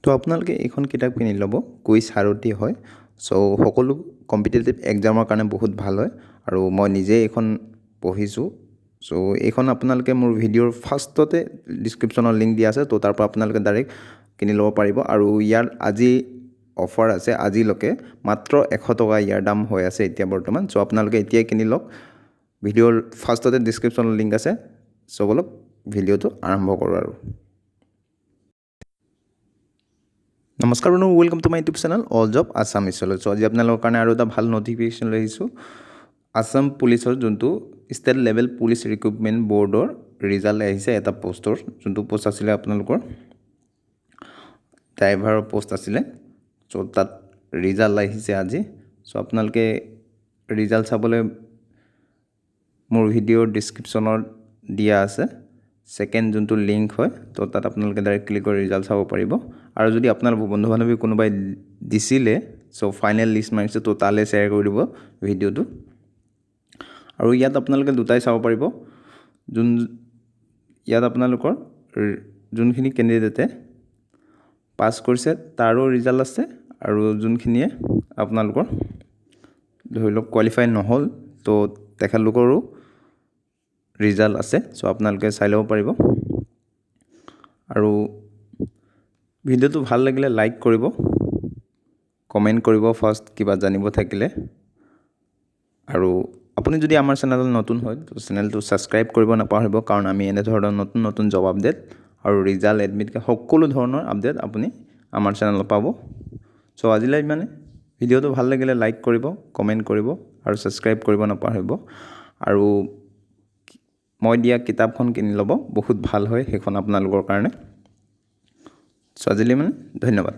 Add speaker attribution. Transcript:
Speaker 1: তো আপোনালোকে এইখন কিতাপ কিনি ল'ব কুইজ সাৰথি হয় সো সকলো কম্পিটিটিভ এক্সামৰ কাৰণে বহুত ভাল হয় আৰু মই নিজে এইখন পঢ়িছোঁ সো এইখন আপোনালোকে মোৰ ভিডিঅ'ৰ ফাৰ্ষ্টতে ডিছক্ৰিপশ্যনৰ লিংক দিয়া আছে তো তাৰ পৰা আপোনালোকে ডাইৰেক্ট কিনি ল'ব পাৰিব আৰু ইয়াৰ আজি অফাৰ আছে আজিলৈকে মাত্ৰ 100 টকা ইয়াৰ দাম হৈ আছে এতিয়া বৰ্তমান সো আপোনালোকে এতিয়াই কিনি লওক ভিডিঅ'ৰ ফাৰ্ষ্টতে ডিছক্ৰিপশ্যনৰ লিংক আছে সো বলক ভিডিঅ'টো আৰম্ভ কৰোঁ আৰু নমস্কাৰ বন্ধু welcome to my YouTube channel all job Assam ইছলৈ সো আজি আপোনালোকৰ কাৰণে আৰু এটা ভাল নটিফিকেশ্যন লৈ আহিছোঁ আসাম পুলিচৰ যোনটো ষ্টেট লেভেল পুলিচ ৰিক্ৰুটমেণ্ট বৰ্ডৰ ৰিজাল্ট আহিছে এটা পোষ্টৰ যোনটো পোষ্ট আছিলে আপোনালোকৰ ড্ৰাইভাৰৰ পোষ্ট আছিলে সো তাত ৰিজাল্ট আহিছে আজি সো আপোনালোকে ৰিজাল্ট চাবলৈ মোৰ ভিডিঅ'ৰ ডিছক্ৰিপশ্যনত দিয়া আছে সেকেন্ড যোনটো লিংক হয় তো তাত আপোনালোকে ডাইৰেক্ট ক্লিক কৰি ৰিজাল্ট চাব পাৰিব আৰু যদি আপোনালোকৰ বন্ধু বান্ধৱী কোনোবাই দিছিলে সো ফাইনেল লিষ্ট মাৰিছে তো তালে শ্বেয়াৰ কৰি দিব ভিডিঅ'টো আৰু ইয়াত আপোনালোকে দুটাই চাব পাৰিব ইয়াত আপোনালোকৰ যোনখিনি কেণ্ডিডেটে পাছ কৰিছে তাৰো ৰিজাল্ট আছে আৰু যোনখিনিয়ে আপোনালোকৰ ধৰি লওক কোৱালিফাই নহ'ল তো তেখেতলোকৰো ৰিজাল্ট আছে সো আপোনালোকে চাই ল'ব পাৰিব আৰু ভিডিঅ'টো ভাল লাগিলে লাইক কৰিব কমেণ্ট কৰিব ফাৰ্ষ্ট কিবা জানিব থাকিলে আৰু আপুনি যদি আমাৰ চেনেলত নতুন হয় তো চেনেলটো ছাবস্ক্ৰাইব কৰিব নাপাহৰিব কাৰণ আমি এনে ধৰণৰ নতুন নতুন জব আপডেট আৰু ৰিজাল্ট এডমিট সকলো ধৰণৰ আপডেট আপুনি আমাৰ চেনেলত পাব সো আজিলৈ মানে ভিডিঅ'টো ভাল লাগিলে লাইক কৰিব কমেণ্ট কৰিব আৰু ছাবস্ক্ৰাইব কৰিব নাপাহৰিব আৰু মই দিয়া কিতাপখন কিনি ল'ব বহুত ভাল হয় সেইখন আপোনালোকৰ কাৰণে সো আজিলৈ মানে ধন্যবাদ